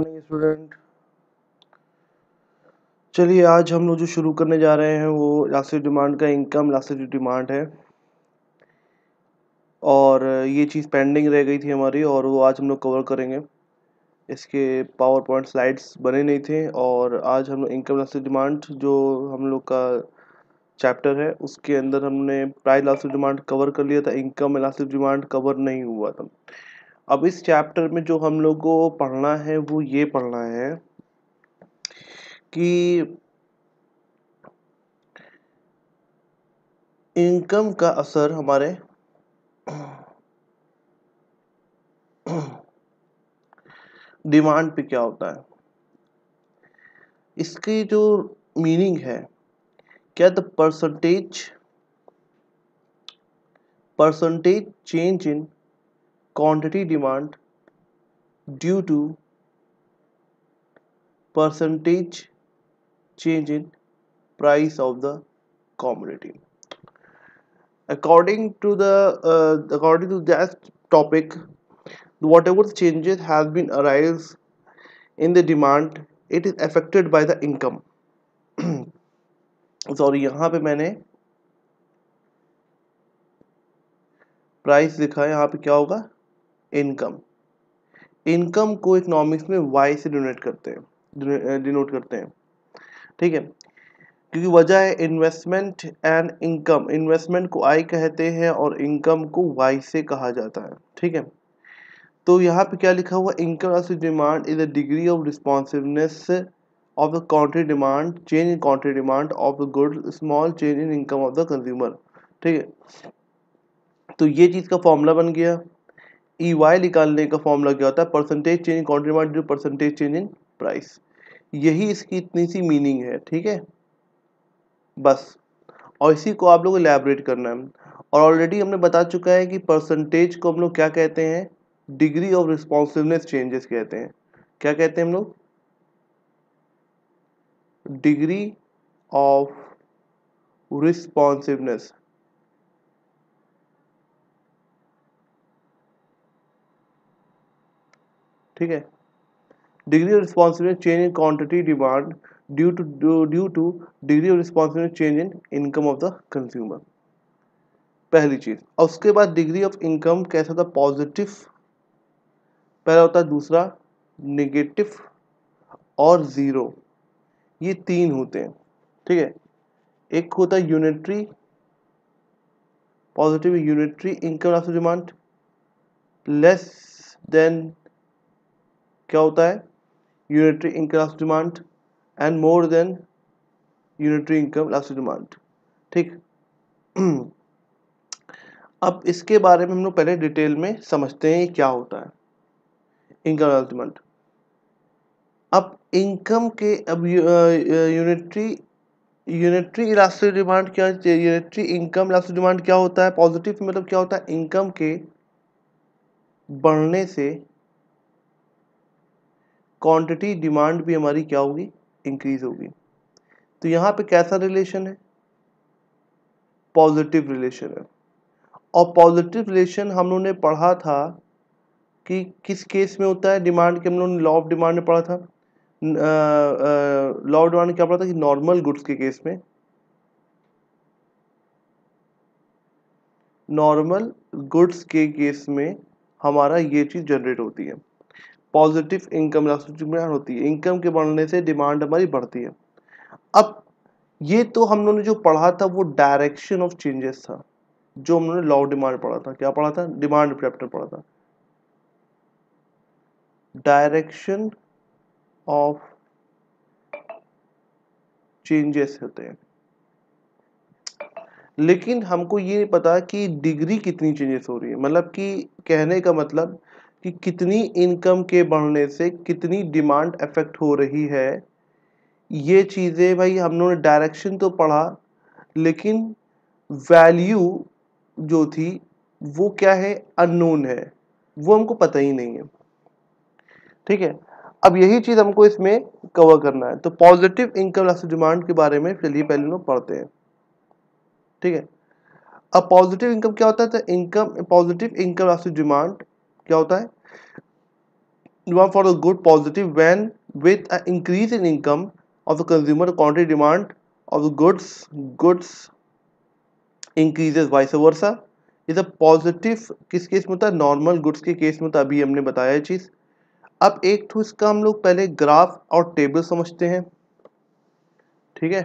Morning student. चलिए आज हम लोग जो शुरू करने जा रहे हैं वो इलास्टिक डिमांड का इनकम इलास्टिक डिमांड है। और ये चीज़ पेंडिंग रह गई थी हमारी और वो आज हम लोग कवर करेंगे। इसके पावर पॉइंट स्लाइड्स बने नहीं थे और आज हम लोग इनकम इलास्टिक डिमांड जो हम लोग का चैप्टर है उसके अंदर हमने प्राइस इलास्टिक डिमांड कवर कर लिया था, इनकम इलास्टिक डिमांड कवर नहीं हुआ था। अब इस चैप्टर में जो हम लोग को पढ़ना है वो ये पढ़ना है कि इनकम का असर हमारे डिमांड पे क्या होता है। इसकी जो मीनिंग है, क्या the percentage change in quantity demand due to percentage change in price of the commodity. According to that topic, whatever changes has been arise in the demand, it is affected by the income. Sorry, यहाँ पे मैंने price लिखा है, यहाँ पे क्या होगा income. Income को इकोनॉमिक्स में वाई से डिनोट करते हैं, ठीक है। क्योंकि वजह है इन्वेस्टमेंट एंड इनकम। इन्वेस्टमेंट को आई कहते हैं और इनकम को वाई से कहा जाता है, ठीक है। तो यहाँ पे क्या लिखा हुआ, income elastic demand is the degree of responsiveness of the quantity demand, change in quantity demand of the good, small change in income of the consumer, ठीक है। तो ये चीज़ का फॉर्मूला बन गया। ई वाई निकालने का फॉर्मूला क्या होता है, percentage change in quantity demand जो परसेंटेज चेंज इन प्राइस। यही इसकी इतनी सी मीनिंग है, ठीक है बस। और इसी को आप लोग को इलैबोरेट करना है। और ऑलरेडी हमने बता चुका है कि परसेंटेज को हम लोग क्या कहते हैं, डिग्री ऑफ रिस्पॉन्सिवनेस चेंजेस कहते हैं। क्या कहते हैं हम लोग, डिग्री ऑफ रिस्पॉन्सिवनेस, ठीक है। Degree of responsiveness change in quantity demand due two degree of responsiveness change in income of the consumer, पहली चीज। और उसके बाद डिग्री ऑफ इनकम कैसा था, पॉजिटिव पहला होता है, दूसरा नेगेटिव और जीरो, ये तीन होते हैं, ठीक है। एक होता है unitary positive unitary income elastic demand, less than क्या होता है unitary income elastic demand, and more than unitary income elastic demand, ठीक। अब इसके बारे में हम लोग पहले डिटेल में समझते हैं क्या होता है इनकम इलास्टिक डिमांड। अब इनकम के अब यूनिटरी इलास्टिक डिमांड क्या, यूनिटरी इनकम इलास्टिक डिमांड क्या होता है, पॉजिटिव मतलब क्या होता है, इनकम के बढ़ने से क्वांटिटी डिमांड भी हमारी क्या होगी, इंक्रीज होगी। तो यहाँ पे कैसा रिलेशन है, पॉजिटिव रिलेशन है। और पॉजिटिव रिलेशन हम लोगों ने पढ़ा था कि किस केस में होता है, डिमांड के हम लोगों ने लॉ ऑफ डिमांड में पढ़ा था। लॉ ऑफ डिमांड में क्या पढ़ा था कि नॉर्मल गुड्स के केस में, नॉर्मल गुड्स के केस में हमारा ये चीज़ जनरेट होती है, पॉजिटिव इनकम इलास्टिक डिमांड होती है। इनकम के बढ़ने से डिमांड हमारी बढ़ती है। अब ये तो हम लोगों ने जो पढ़ा था वो डायरेक्शन ऑफ चेंजेस था, जो हम लोगों ने लॉ ऑफ डिमांड पढ़ा था। क्या पढ़ा था, डिमांड चैप्टर पढ़ा था, डायरेक्शन ऑफ चेंजेस होते हैं। लेकिन हमको ये नहीं पता कि डिग्री कितनी चेंजेस हो रही है, मतलब कि कहने का मतलब कि कितनी इनकम के बढ़ने से कितनी डिमांड अफेक्ट हो रही है। ये चीज़ें भाई हम लोगों ने डायरेक्शन तो पढ़ा, लेकिन वैल्यू जो थी वो क्या है, अननोन है, वो हमको पता ही नहीं है, ठीक है। अब यही चीज़ हमको इसमें कवर करना है। तो पॉजिटिव इनकम इलास्टिक डिमांड के बारे में चलिए पहले लोग पढ़ते हैं, ठीक है। अब पॉजिटिव इनकम क्या होता है, तो income positive income elastic demand क्या होता है, demand for the good positive when with an increase in income of the consumer quantity demand of the goods increases vice versa is a positive किस case में होता है normal goods के case में तो अभी हमने बताया ये चीज अब एक तो इसका हम लोग पहले ग्राफ और टेबल समझते हैं ठीक है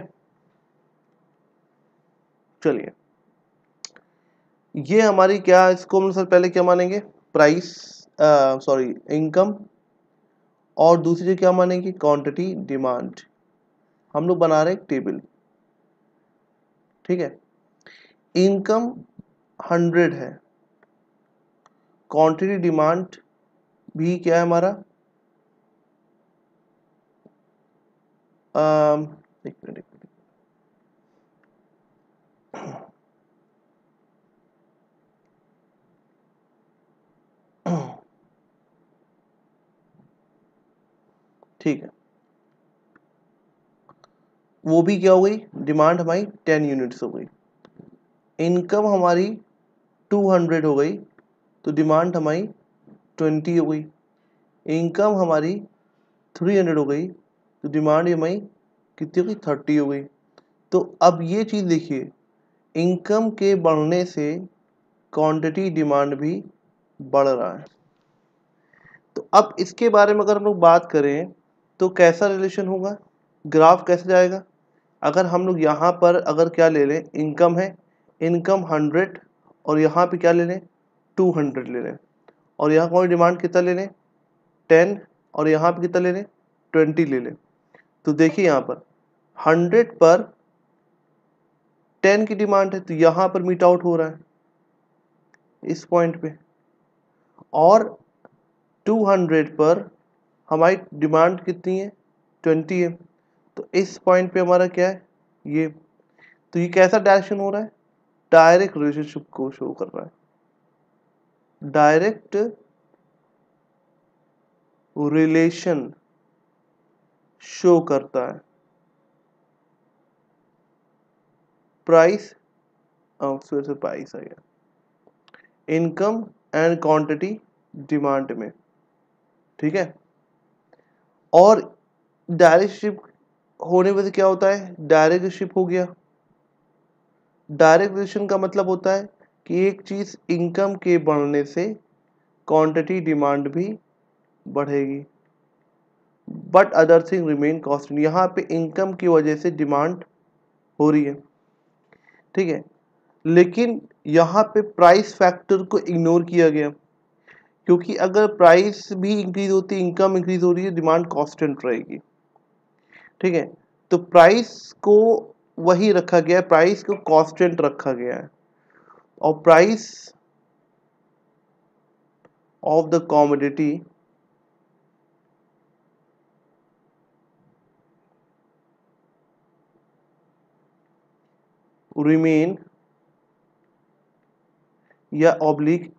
चलिए ये हमारी क्या इसको हम सर पहले क्या मानेंगे प्राइस सॉरी इनकम और दूसरी क्या मानेंगे क्वांटिटी डिमांड हम लोग बना रहे हैं एक टेबल ठीक है इनकम 100 है क्वांटिटी डिमांड भी क्या है हमारा एक मिनट ठीक है वो भी क्या हो गई डिमांड हमारी 10 यूनिट्स हो गई इनकम हमारी 200 हो गई तो डिमांड हमारी 20 हो गई इनकम हमारी 300 हो गई तो डिमांड हमारी कितनी हो गई 30 हो गई तो अब ये चीज़ देखिए इनकम के बढ़ने से क्वांटिटी डिमांड भी बढ़ रहा है तो अब इसके बारे में अगर हम लोग बात करें तो कैसा रिलेशन होगा ग्राफ कैसे जाएगा अगर हम लोग यहाँ पर अगर क्या ले लें इनकम है इनकम 100 और यहाँ पे क्या ले लें 200 ले लें और यहाँ कौन डिमांड कितना ले लें 10 और यहाँ पे कितना ले लें 20 ले लें तो देखिए यहाँ पर 100 पर 10 की डिमांड है तो यहाँ पर मीट आउट हो रहा है इस पॉइंट पे और 200 पर हमारी डिमांड कितनी है 20 है तो इस पॉइंट पे हमारा क्या है ये तो ये कैसा डायरेक्शन हो रहा है डायरेक्ट रिलेशनशिप को शो कर रहा है डायरेक्ट रिलेशन शो करता है प्राइस फिर से प्राइस आ गया इनकम एंड क्वांटिटी डिमांड में ठीक है और डायरेक्ट शिप होने वजह क्या होता है डायरेक्ट शिप हो गया डायरेक्ट रिलेशन का मतलब होता है कि एक चीज इनकम के बढ़ने से क्वांटिटी डिमांड भी बढ़ेगी but other thing remain constant यहाँ पे इनकम की वजह से डिमांड हो रही है ठीक है लेकिन यहाँ पे प्राइस फैक्टर को इग्नोर किया गया क्योंकि अगर प्राइस भी इंक्रीज होती है इनकम इंक्रीज हो रही है डिमांड कांस्टेंट रहेगी ठीक है तो प्राइस को वही रखा गया है प्राइस को कांस्टेंट रखा गया है और price of the commodity remain या ऑब्लिक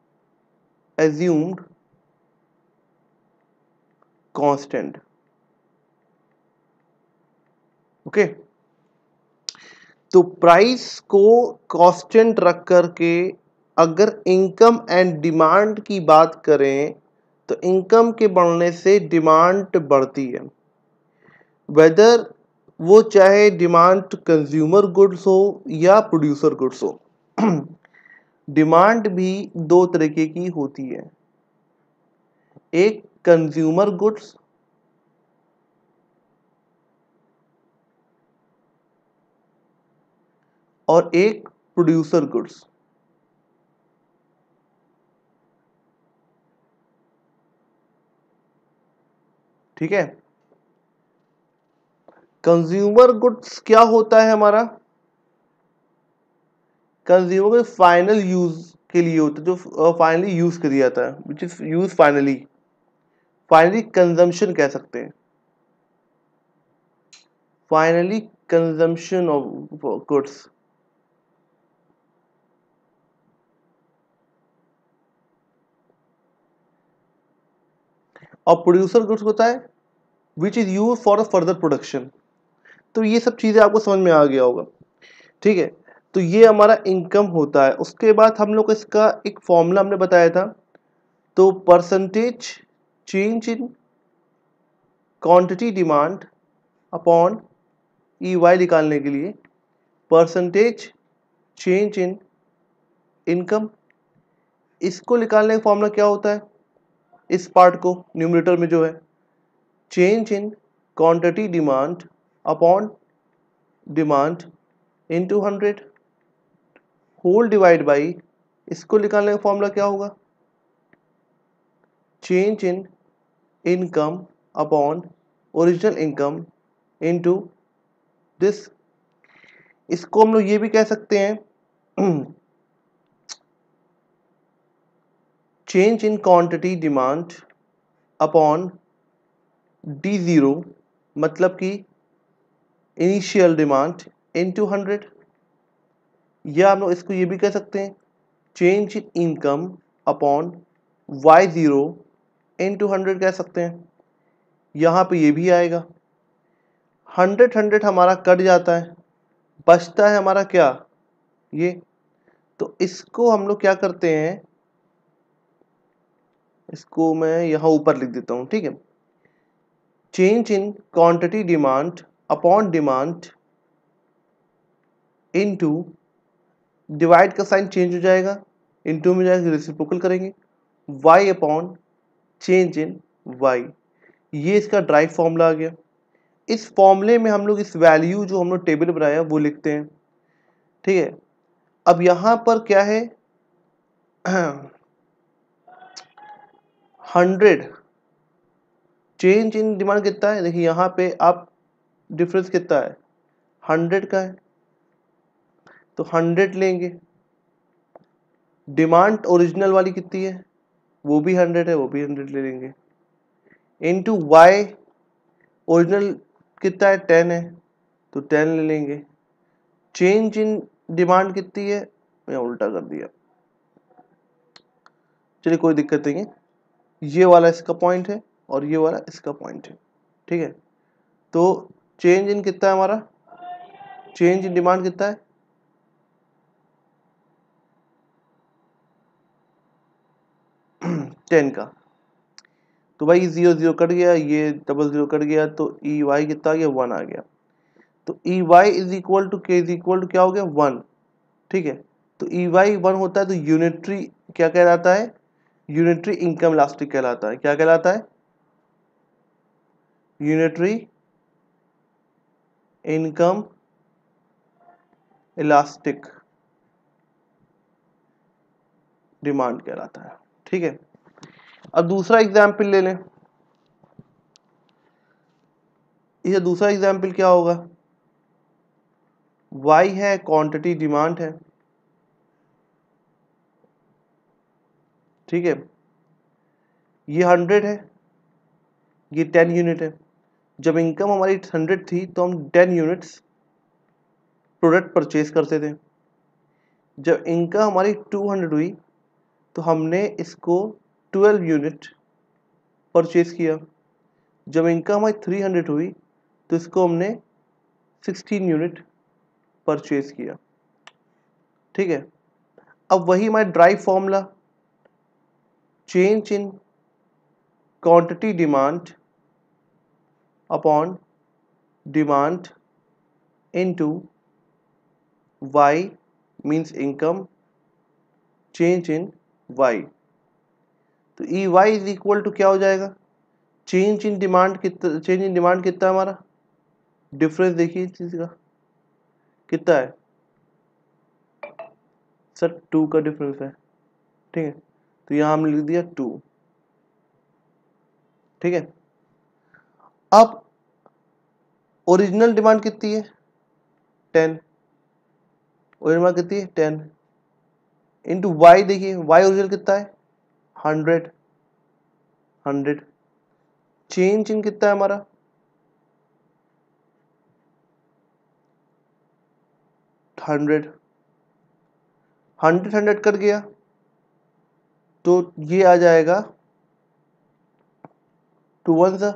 एज्यूम्ड कांस्टेंट ओके तो प्राइस को कांस्टेंट रख करके अगर इनकम एंड डिमांड की बात करें तो इनकम के बढ़ने से डिमांड बढ़ती है वेदर वो चाहे डिमांड कंज्यूमर गुड्स हो या प्रोड्यूसर गुड्स हो डिमांड भी दो तरीके की होती है एक कंज्यूमर गुड्स और एक प्रोड्यूसर गुड्स ठीक है कंज्यूमर गुड्स क्या होता है हमारा कंज्यूमर गुड्स फाइनल यूज के लिए होता है जो फाइनली यूज कर दिया जाता है which is use finally consumption कह सकते हैं फाइनली कंजम्पशन ऑफ गुड्स और प्रोड्यूसर गुड्स होता है which is use for further production तो ये सब चीजें आपको समझ में आ गया होगा ठीक है तो ये हमारा इनकम होता है उसके बाद हम लोग इसका एक फॉर्मूला हमने बताया था तो percentage change in quantity demand upon EY निकालने के लिए परसेंटेज चेंज इन इनकम, इसको निकालने का फॉर्मूला क्या होता है? इस पार्ट को न्यूमरेटर में जो है change in quantity demand upon demand into 100 whole divide by, इसको निकालने का फॉर्मूला क्या होगा? Change in income upon original income into this. इसको हम लोग ये भी कह सकते हैं change in quantity demand upon D0, मतलब कि इनिशियल डिमांड इनटू 100, या हम लोग इसको ये भी कह सकते हैं change in income upon Y0 into 100 कह सकते हैं। यहाँ पे ये भी आएगा 100 हमारा कट जाता है, बचता है हमारा क्या? ये। तो इसको हम लोग क्या करते हैं, इसको मैं यहाँ ऊपर लिख देता हूँ, ठीक है। Change in quantity demand upon demand into, divide का साइन चेंज हो जाएगा, इनटू में जाएगा, रेसिप्रोकल करेंगे, y upon change in y। ये इसका ड्राइव फॉर्मूला आ गया। इस फॉर्मूले में हम लोग इस वैल्यू जो हम लोग टेबल बनाया वो लिखते हैं, ठीक है। अब यहाँ पर क्या है 100 चेंज इन डिमांड कितना है? देखिए यहाँ पे आप डिफरेंस कितना है, 100 का है, तो 100 लेंगे। डिमांड ओरिजिनल वाली कितनी है? वो भी 100 है, वो भी 100 ले लेंगे। इनटू y ओरिजिनल कितना है? 10 है, तो 10 ले लेंगे। चेंज इन डिमांड कितनी है? मैं उल्टा कर दिया, चलिए कोई दिक्कत नहीं है। ये वाला इसका पॉइंट है और ये वाला इसका पॉइंट है, ठीक है। तो चेंज इन कितना है हमारा? चेंज इन डिमांड कितना है? 10 का। तो भाई 0 0 कट गया, ये डबल 0 कट गया, तो EY कितना आ गया? 1 आ गया। तो EY is equal to K is equal to क्या हो गया? 1, ठीक है। तो EY 1 होता है तो यूनिटरी क्या कहलाता है? यूनिटरी इनकम इलास्टिक कहलाता है। क्या कहलाता है? यूनिटरी इनकम इलास्टिक डिमांड कहलाता है, ठीक है। अब दूसरा एग्जाम्पल ले लें। ये दूसरा एग्जाम्पल क्या होगा? Y है, क्वांटिटी डिमांड है, ठीक है। ये 100 है, ये 10 यूनिट है। जब इनकम हमारी 100 थी तो हम 10 यूनिट्स प्रोडक्ट परचेज करते थे। जब इनकम हमारी 200 हुई तो हमने इसको 12 यूनिट परचेज किया। जब इनकम हमारी 300 हुई तो इसको हमने 16 यूनिट परचेज किया, ठीक है। अब वही हमारा drive formula, change in quantity demand upon demand into y means income change in y। तो EY इज इक्वल टू क्या हो जाएगा? चेंज इन डिमांड कितना? चेंज इन डिमांड कितना है हमारा? डिफरेंस देखिए इस चीज का कितना है सर? 2 का डिफरेंस है, ठीक है। तो यहां हमने लिख दिया 2, ठीक है। अब ओरिजिनल डिमांड कितनी है? 10। ओरिजिनल डिमांड कितनी है? 10 इंटू वाई। देखिए वाई ओरिजिनल कितना है? 100। 100 चेंज इन कितना है हमारा? 100। 100 कर गया तो ये आ जाएगा 2 1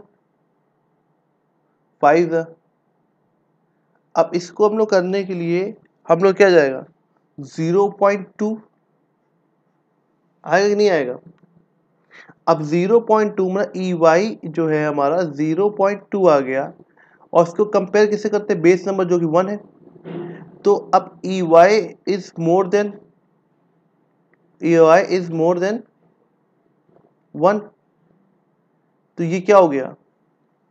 5। अब इसको हम लोग करने के लिए हम लोग क्या जाएगा? 0.2 आएगा कि नहीं आएगा? अब 0.2 मतलब ई वाई जो है हमारा 0.2 आ गया, और उसको कंपेयर किससे करते हैं, बेस नंबर जो कि 1 है। तो अब E Y is more than, E Y is more than 1, तो ये क्या हो गया,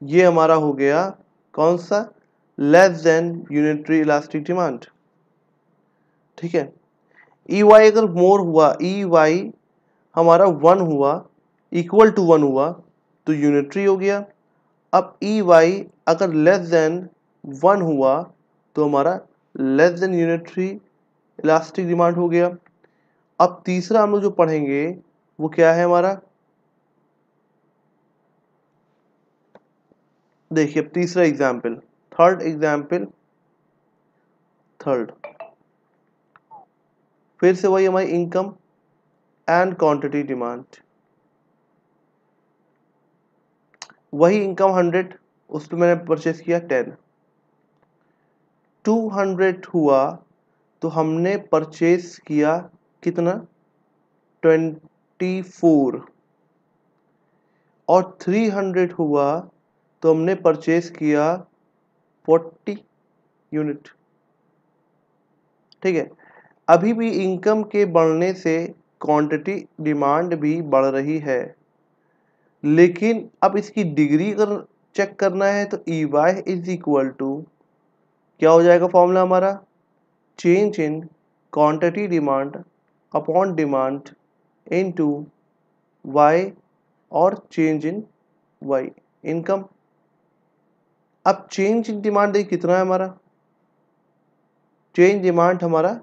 ये हमारा हो गया कौन सा, less than unitary elastic demand. ठीक है, ई वाई अगर मोर हुआ, ई वाई हमारा 1 हुआ, इक्वल टू 1 हुआ, तो यूनिटरी हो गया। अब ई वाई अगर लेस देन 1 हुआ तो हमारा less than unitary elastic demand हो गया। अब तीसरा हम लोग जो पढ़ेंगे वो क्या है हमारा, देखिए अब तीसरा एग्जाम्पल, थर्ड एग्जाम्पल, थर्ड फिर से वही हमारी इनकम एंड क्वांटिटी डिमांड, वही इनकम 100, उसमें मैंने परचेस किया 10, 200 हुआ तो हमने परचेस किया कितना, 24, और 300 हुआ तो हमने परचेस किया 40 यूनिट। ठीक है, अभी भी इनकम के बढ़ने से क्वांटिटी डिमांड भी बढ़ रही है, लेकिन अब इसकी डिग्री अगर चेक करना है तो E Y is equal to क्या हो जाएगा फॉर्मूला हमारा, change in quantity demand upon demand into Y, और चेंज इन वाई इनकम। अब चेंज इन डिमांड कितना है हमारा, चेंज डिमांड हमारा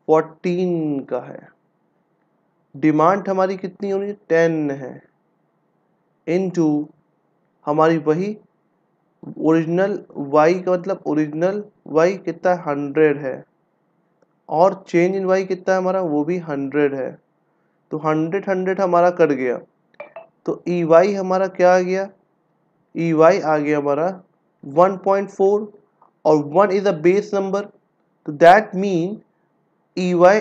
14 का है, डिमांड हमारी कितनी होनी 10 है, इनटू हमारी वही ओरिजिनल वाई का मतलब ओरिजिनल वाई कितना 100 है, और चेंज इन वाई कितना है हमारा वो भी 100 है, तो 100 100 हमारा कट गया, तो ई वाई हमारा क्या आ गया, ई वाई आ गया हमारा 1.4, और 1 इज अ बेस नंबर, तो that mean E Y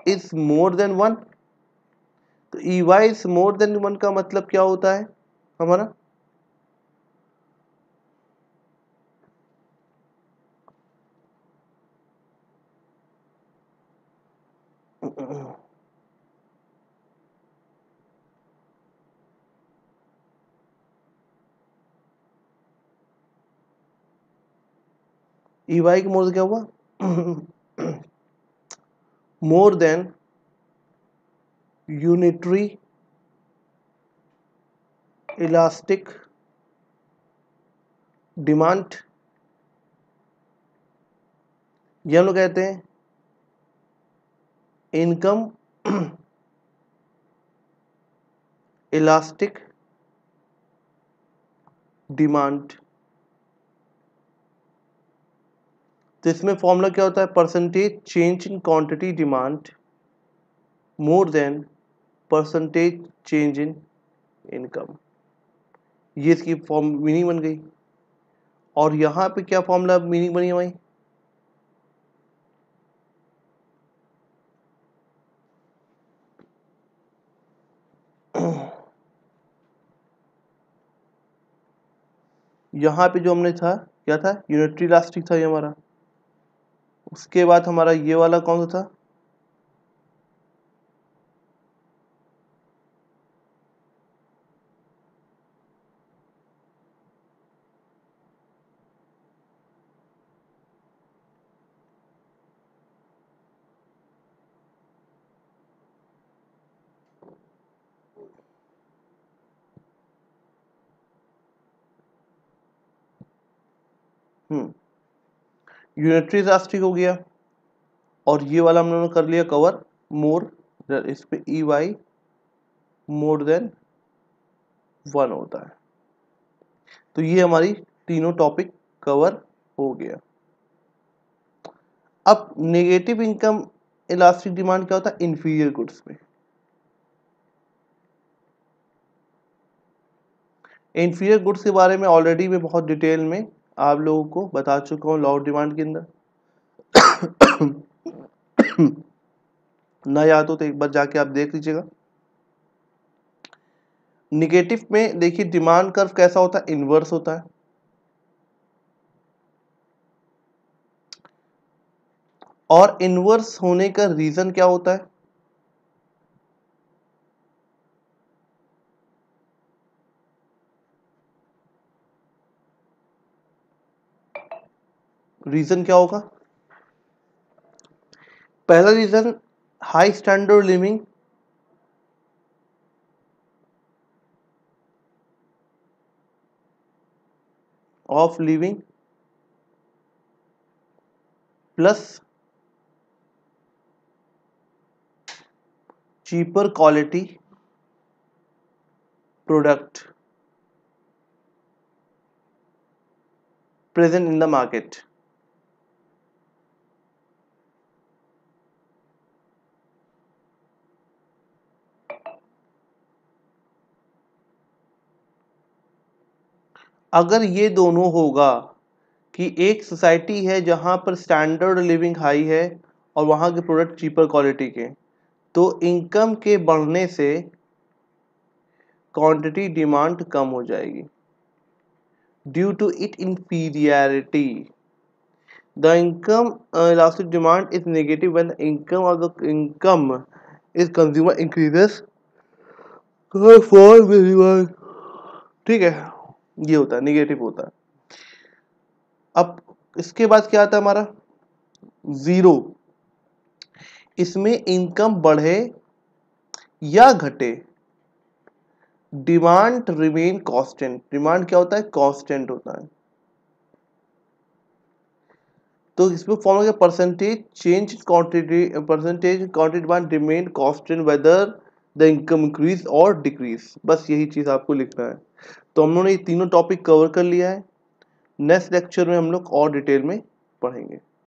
is more than 1, तो E Y is more than 1 का मतलब क्या होता है हमारा, ई वाई का मोर क्या हुआ, more than unitary elastic demand, ये हम लोग कहते हैं इनकम इलास्टिक डिमांड। तो इसमें फॉर्मूला क्या होता है, percentage change in quantity demand more than percentage change in income, ये इसकी फॉर्म मीनिंग बन गई। और यहाँ पे क्या फॉर्मूला मीनिंग बनी हमारी, यहाँ पे जो हमने था क्या था, यूनिटरी इलास्टिक था ये हमारा, उसके बाद हमारा ये वाला कौन सा था, यूनिटरी इलास्टिक हो गया, और ये वाला हम लोगों ने कर लिया कवर मोर, इस पे ई वाई मोर देन 1 होता है। तो ये हमारी तीनों टॉपिक कवर हो गया। अब नेगेटिव इनकम इलास्टिक डिमांड क्या होता है, इंफीरियर गुड्स में। इंफीरियर गुड्स के बारे में ऑलरेडी मैं बहुत डिटेल में आप लोगों को बता चुका हूँ लॉ ऑफ डिमांड के अंदर। ना याद हो तो एक बार जाके आप देख लीजिएगा। निगेटिव में देखिए डिमांड कर्व कैसा होता है, इनवर्स होता है। और इनवर्स होने का रीजन क्या होता है, रीजन क्या होगा? पहला reason high standard living, of living plus cheaper quality product present in the market। अगर ये दोनों होगा कि एक सोसाइटी है जहां पर स्टैंडर्ड लिविंग हाई है और वहां के प्रोडक्ट चीपर क्वालिटी के, तो इनकम के बढ़ने से क्वांटिटी डिमांड कम हो जाएगी due to it inferiority। The income elastic demand is negative when the income of the income is consumer increases for minimum। ठीक है, ये होता है निगेटिव होता है। अब इसके बाद क्या आता है हमारा जीरो। इसमें इनकम बढ़े या घटे, डिमांड रिमेन कांस्टेंट। डिमांड क्या होता है, कांस्टेंट होता है। तो इसमें फॉर्म हो गया percentage change quantity, percentage quantity demand remain constant whether the income increase और डिक्रीज। बस यही चीज आपको लिखना है। तो हम लोगों ने ये तीनों टॉपिक कवर कर लिया है। नेक्स्ट लेक्चर में हम लोग और डिटेल में पढ़ेंगे।